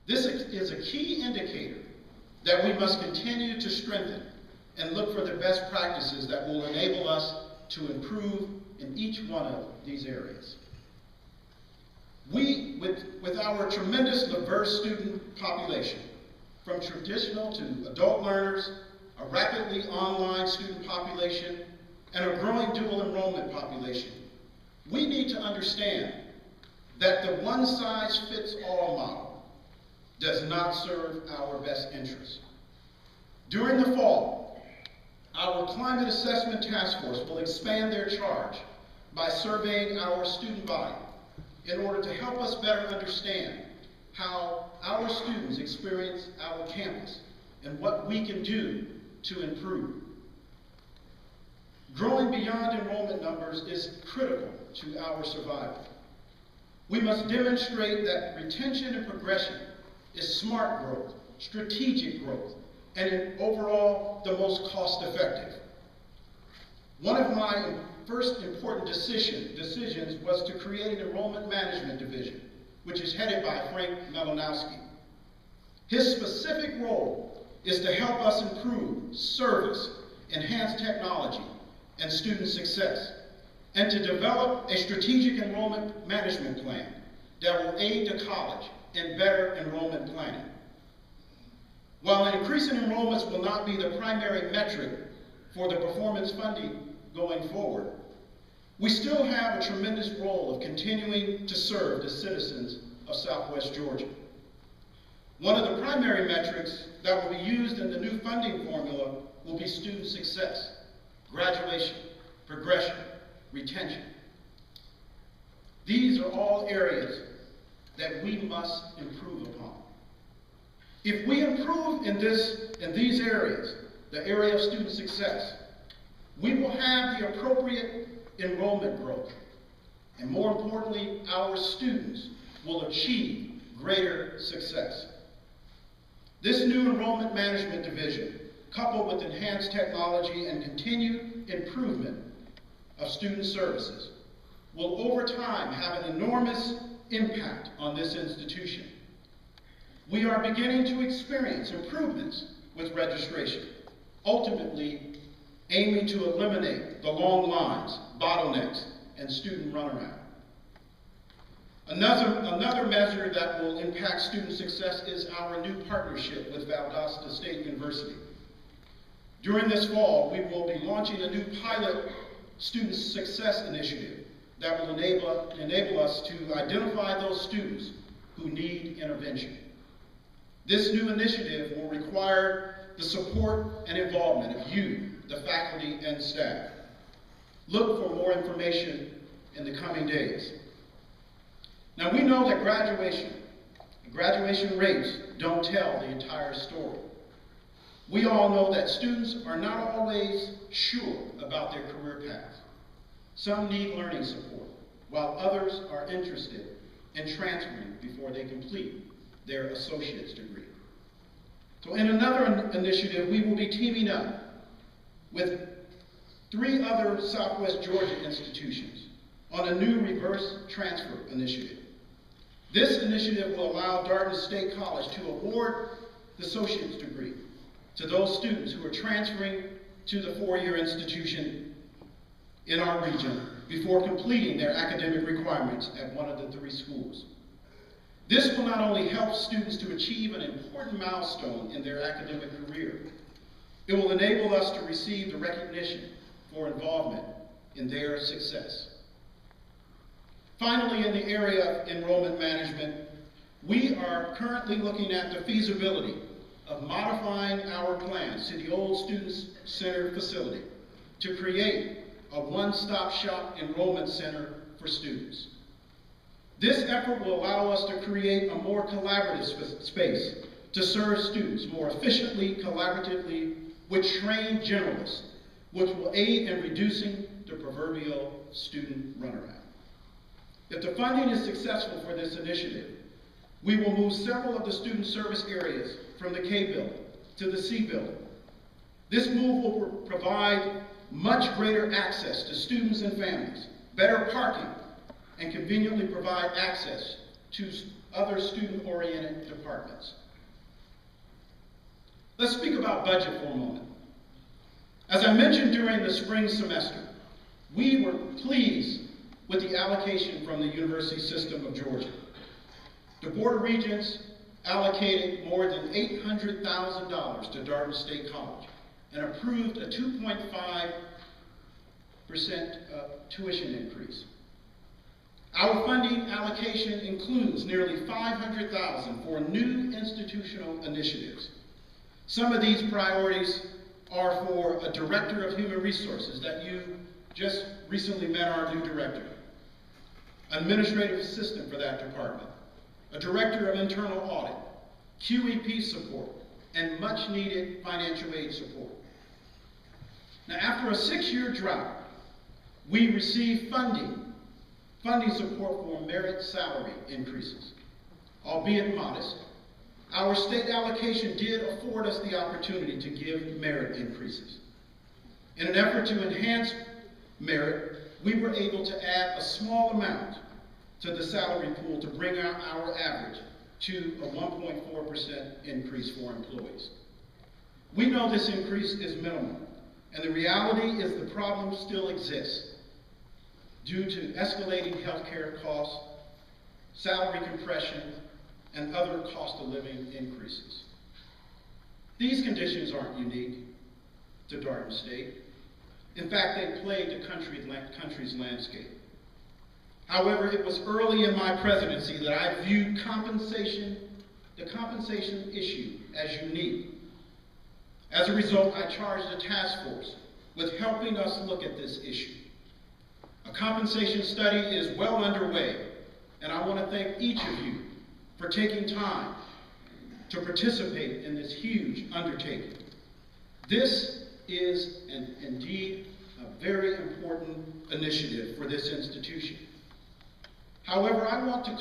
This is a key indicator that we must continue to strengthen and look for the best practices that will enable us to improve in each one of these areas. We, with our tremendous diverse student population, from traditional to adult learners, a rapidly online student population, and a growing dual enrollment population, we need to understand that the one-size-fits-all model does not serve our best interests. During the fall, our Climate Assessment Task Force will expand their charge by surveying our student body in order to help us better understand how our students experience our campus and what we can do to improve. Growing beyond enrollment numbers is critical to our survival. We must demonstrate that retention and progression is smart growth, strategic growth, and overall the most cost-effective. One of my first important decisions was to create an enrollment management division, which is headed by Frank Melanowski. His specific role is to help us improve service, enhance technology, and student success, and to develop a strategic enrollment management plan that will aid the college in better enrollment planning. While increasing enrollments will not be the primary metric for the performance funding going forward, we still have a tremendous role of continuing to serve the citizens of Southwest Georgia. One of the primary metrics that will be used in the new funding formula will be student success, graduation, progression, retention. These are all areas that we must improve upon. If we improve in these areas, the area of student success, we will have the appropriate enrollment growth. And more importantly, our students will achieve greater success. This new enrollment management division, coupled with enhanced technology and continued improvement of student services, will over time have an enormous impact on this institution. We are beginning to experience improvements with registration, ultimately aiming to eliminate the long lines, bottlenecks, and student runaround. Another measure that will impact student success is our new partnership with Valdosta State University. During this fall, we will be launching a new pilot student success initiative that will enable us to identify those students who need intervention. This new initiative will require the support and involvement of you, the faculty and staff. Look for more information in the coming days. Now, we know that graduation rates don't tell the entire story. We all know that students are not always sure about their career path. Some need learning support, while others are interested in transferring before they complete their associate's degree. So in another initiative, we will be teaming up with 3 other Southwest Georgia institutions on a new reverse transfer initiative. This initiative will allow Darton State College to award the associate's degree to those students who are transferring to the 4-year institution in our region before completing their academic requirements at one of the 3 schools. This will not only help students to achieve an important milestone in their academic career, it will enable us to receive the recognition for involvement in their success. Finally, in the area of enrollment management, we are currently looking at the feasibility of modifying our plans to the old Student Center facility to create a one-stop shop enrollment center for students. This effort will allow us to create a more collaborative space to serve students more efficiently, collaboratively, with trained generalists, which will aid in reducing the proverbial student runaround. If the funding is successful for this initiative, we will move several of the student service areas from the K building to the C building. This move will provide much greater access to students and families, better parking, and conveniently provide access to other student-oriented departments. Let's speak about budget for a moment. As I mentioned during the spring semester, we were pleased with the allocation from the University System of Georgia. The Board of Regents allocated more than $800,000 to Darton State College and approved a 2.5% tuition increase. Our funding allocation includes nearly $500,000 for new institutional initiatives. Some of these priorities are for a Director of Human Resources that you just recently met our new director, administrative assistant for that department, a Director of Internal Audit, QEP support, and much needed financial aid support. Now, after a 6-year drought, we received funding support for merit salary increases. Albeit modest, our state allocation did afford us the opportunity to give merit increases. In an effort to enhance merit, we were able to add a small amount to the salary pool to bring out our average to a 1.4% increase for employees. We know this increase is minimal, and the reality is the problem still exists due to escalating healthcare costs, salary compression, and other cost of living increases. These conditions aren't unique to Darton State. In fact, they plague the country's landscape. However, it was early in my presidency that I viewed the compensation issue as unique. As a result, I charged a task force with helping us look at this issue. A compensation study is well underway, and I want to thank each of you for taking time to participate in this huge undertaking. This is indeed a very important initiative for this institution. However, I want to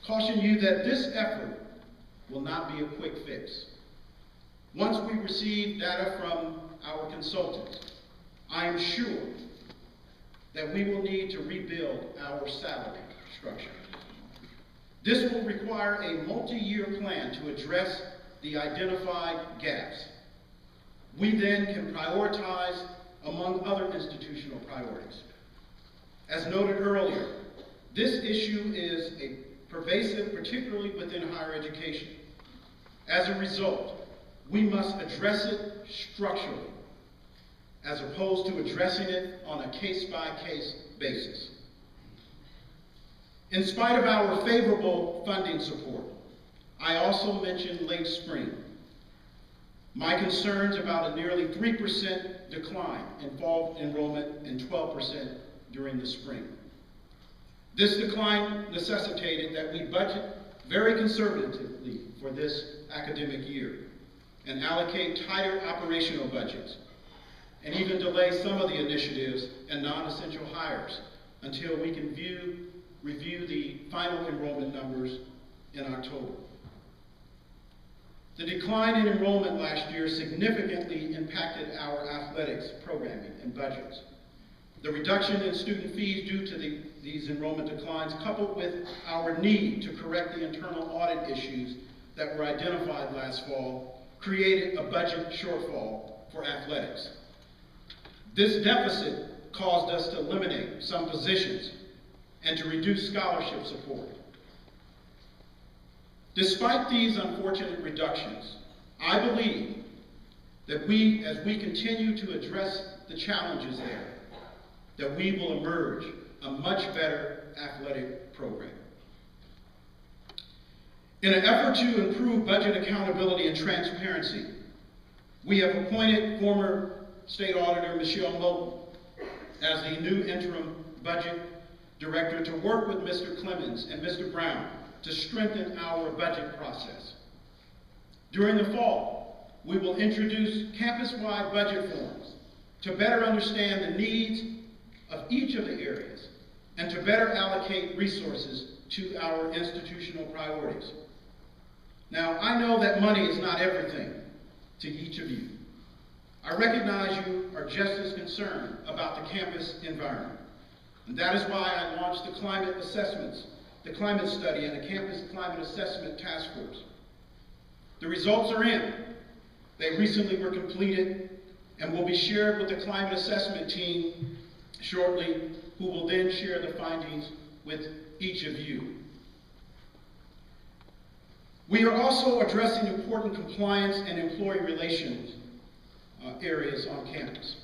caution you that this effort will not be a quick fix. Once we receive data from our consultants, I am sure that we will need to rebuild our salary structure. This will require a multi-year plan to address the identified gaps. We then can prioritize among other institutional priorities. As noted earlier, this issue is pervasive, particularly within higher education. As a result, we must address it structurally, as opposed to addressing it on a case-by-case basis. In spite of our favorable funding support, I also mentioned late spring. My concerns about a nearly 3% decline in fall enrollment and 12% during the spring. This decline necessitated that we budget very conservatively for this academic year and allocate tighter operational budgets, and even delay some of the initiatives and non-essential hires until we can review the final enrollment numbers in October. The decline in enrollment last year significantly impacted our athletics programming and budgets. The reduction in student fees due to these enrollment declines, coupled with our need to correct the internal audit issues that were identified last fall, created a budget shortfall for athletics. This deficit caused us to eliminate some positions and to reduce scholarship support. Despite these unfortunate reductions, I believe that as we continue to address the challenges there, that we will emerge a much better athletic program. In an effort to improve budget accountability and transparency, we have appointed former State Auditor Michelle Moulton as the new interim budget director to work with Mr. Clemens and Mr. Brown to strengthen our budget process. During the fall, we will introduce campus-wide budget forums to better understand the needs of each of the areas and to better allocate resources to our institutional priorities. Now, I know that money is not everything to each of you. I recognize you are just as concerned about the campus environment. And that is why I launched the climate assessments the climate study, and the campus climate assessment task force. The results are in. They recently were completed and will be shared with the climate assessment team shortly, who will then share the findings with each of you. We are also addressing important compliance and employee relations areas on campus.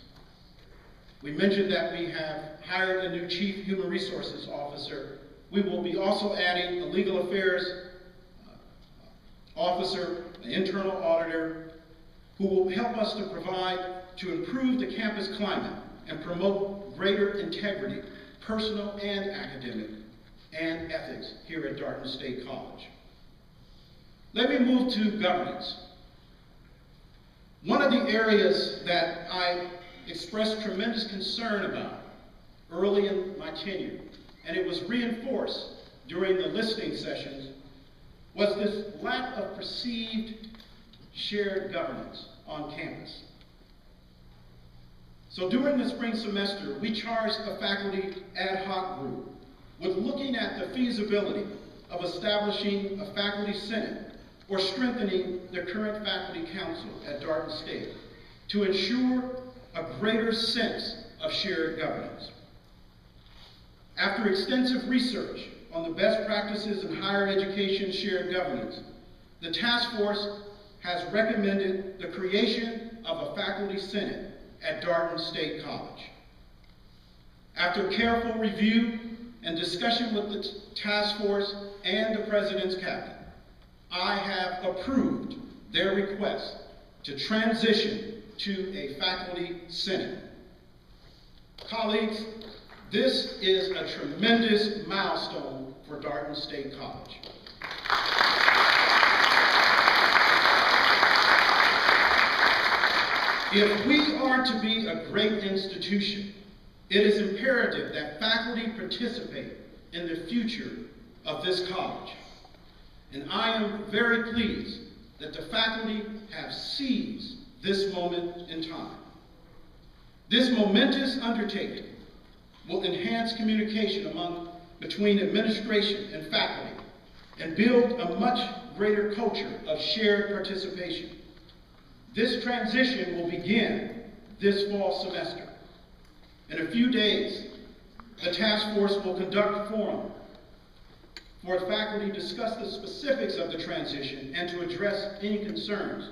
We mentioned that we have hired a new Chief Human Resources Officer. We will be also adding a Legal Affairs Officer, an Internal Auditor, who will help us to improve the campus climate and promote greater integrity, personal and academic, and ethics here at Darton State College. Let me move to governance. One of the areas that I expressed tremendous concern about early in my tenure, and it was reinforced during the listening sessions, was this lack of perceived shared governance on campus. So during the spring semester, we charged a faculty ad hoc group with looking at the feasibility of establishing a faculty senate or strengthening the current faculty council at Darton State to ensure a greater sense of shared governance. After extensive research on the best practices in higher education shared governance, the task force has recommended the creation of a faculty senate at Darton State College. After careful review and discussion with the task force and the President's Cabinet, I have approved their request to transition to a faculty senate. Colleagues, this is a tremendous milestone for Darton State College. If we are to be a great institution, it is imperative that faculty participate in the future of this college. And I am very pleased that the faculty have seized this moment in time. This momentous undertaking will enhance communication between administration and faculty and build a much greater culture of shared participation. This transition will begin this fall semester. In a few days, the task force will conduct a forum for faculty to discuss the specifics of the transition and to address any concerns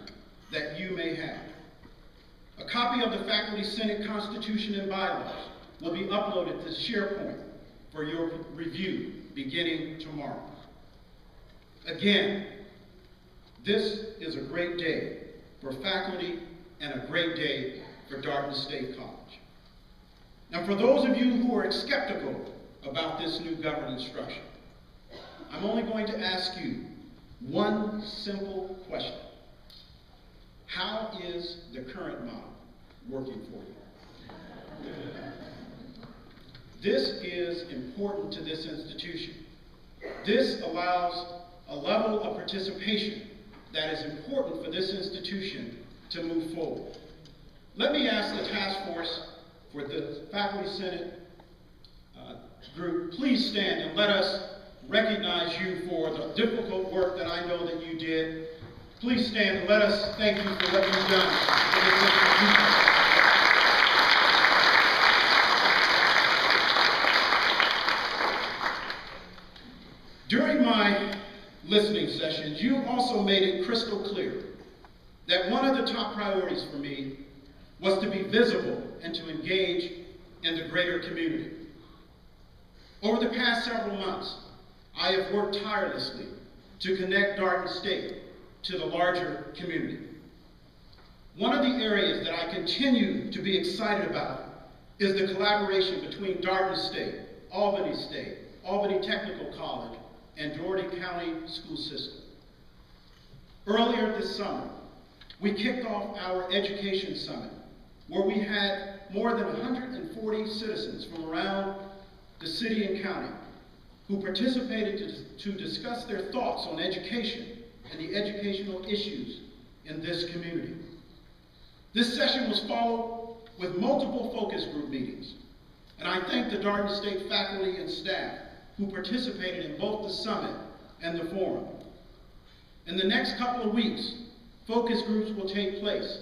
that you may have. A copy of the Faculty Senate Constitution and Bylaws will be uploaded to SharePoint for your review beginning tomorrow. Again, this is a great day for faculty and a great day for Darton State College. Now, for those of you who are skeptical about this new governance structure, I'm only going to ask you one simple question. How is the current model working for you? This is important to this institution. This allows a level of participation that is important for this institution to move forward. Let me ask the task force for the Faculty Senate group, please stand and let us recognize you for the difficult work that I know that you did. Please stand and let us thank you for what you've done for this institution. During my listening sessions, you also made it crystal clear that one of the top priorities for me was to be visible and to engage in the greater community. Over the past several months, I have worked tirelessly to connect Darton State to the larger community. One of the areas that I continue to be excited about is the collaboration between Darton State, Albany Technical College, and Dougherty County school system. Earlier this summer, we kicked off our education summit, where we had more than 140 citizens from around the city and county who participated to discuss their thoughts on education and the educational issues in this community. This session was followed with multiple focus group meetings, and I thank the Darton State faculty and staff who participated in both the summit and the forum. In the next couple of weeks, focus groups will take place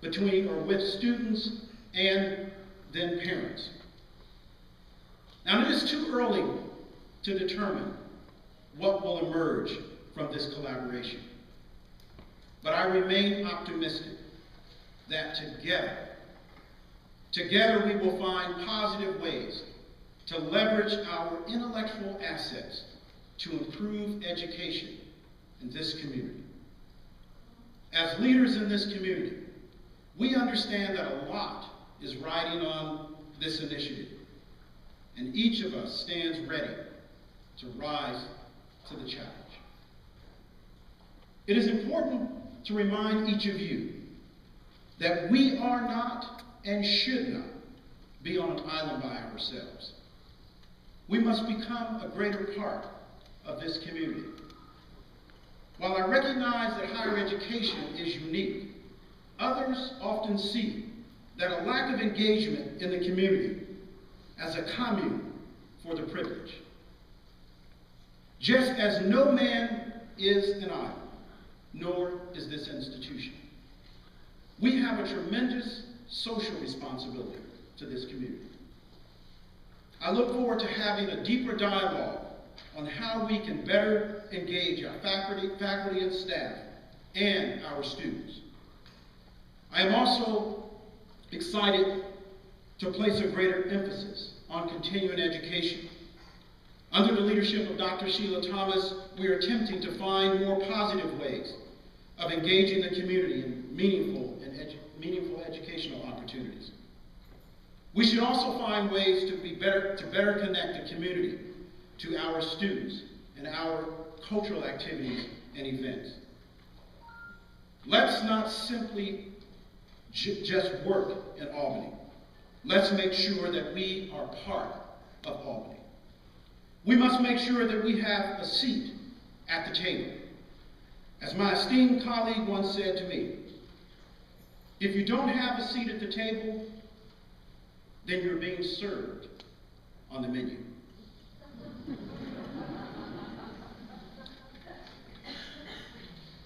between or with students and then parents. Now, it is too early to determine what will emerge from this collaboration, but I remain optimistic that together we will find positive ways to leverage our intellectual assets to improve education in this community. As leaders in this community, we understand that a lot is riding on this initiative, and each of us stands ready to rise to the challenge. It is important to remind each of you that we are not and should not be on an island by ourselves. We must become a greater part of this community. While I recognize that higher education is unique, others often see that a lack of engagement in the community as a commune for the privileged. Just as no man is an island, nor is this institution. We have a tremendous social responsibility to this community. I look forward to having a deeper dialogue on how we can better engage our faculty and staff and our students. I am also excited to place a greater emphasis on continuing education. Under the leadership of Dr. Sheila Thomas, we are attempting to find more positive ways of engaging the community in meaningful educational opportunities. We should also find ways to better connect the community to our students and our cultural activities and events. Let's not simply just work in Albany. Let's make sure that we are part of Albany. We must make sure that we have a seat at the table. As my esteemed colleague once said to me, if you don't have a seat at the table, then you're being served on the menu.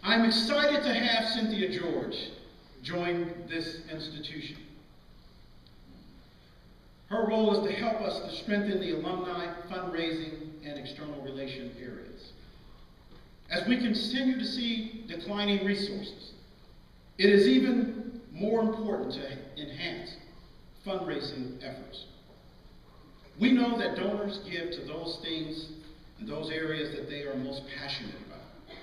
I'm excited to have Cynthia George join this institution. Her role is to help us to strengthen the alumni, fundraising, and external relation areas. As we continue to see declining resources, it is even more important to enhance fundraising efforts. We know that donors give to those things and those areas that they are most passionate about.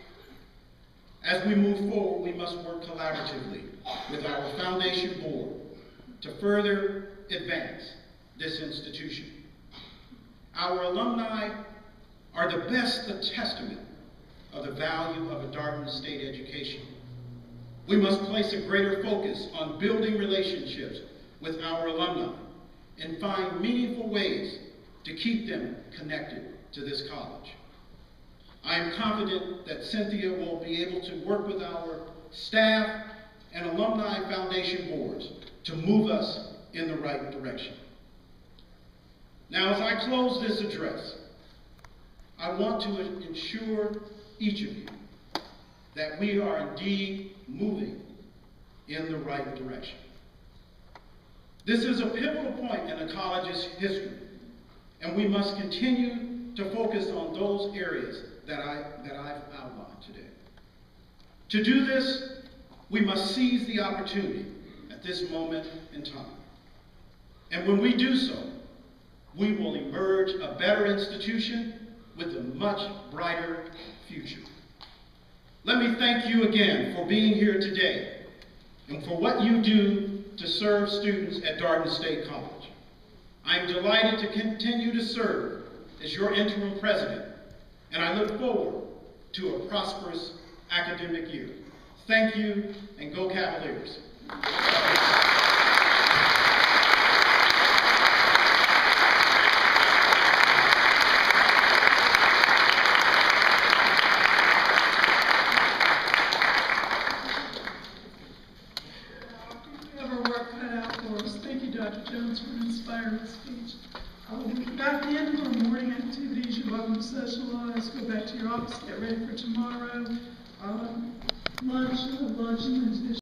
As we move forward, we must work collaboratively with our foundation board to further advance this institution. Our alumni are the best testament of the value of a Darton State education. We must place a greater focus on building relationships with our alumni and find meaningful ways to keep them connected to this college. I am confident that Cynthia will be able to work with our staff and alumni foundation boards to move us in the right direction. Now, as I close this address, I want to ensure each of you that we are indeed moving in the right direction. This is a pivotal point in the college's history, and we must continue to focus on those areas that I've outlined today. To do this, we must seize the opportunity at this moment in time. And when we do so, we will emerge a better institution with a much brighter future. Let me thank you again for being here today and for what you do to serve students at Darton State College. I am delighted to continue to serve as your interim president, and I look forward to a prosperous academic year. Thank you, and go Cavaliers. Dr. Jones for an inspiring speech. We've got the end of our morning activity home, socialize, go back to your office, get ready for tomorrow. Lunch and lunch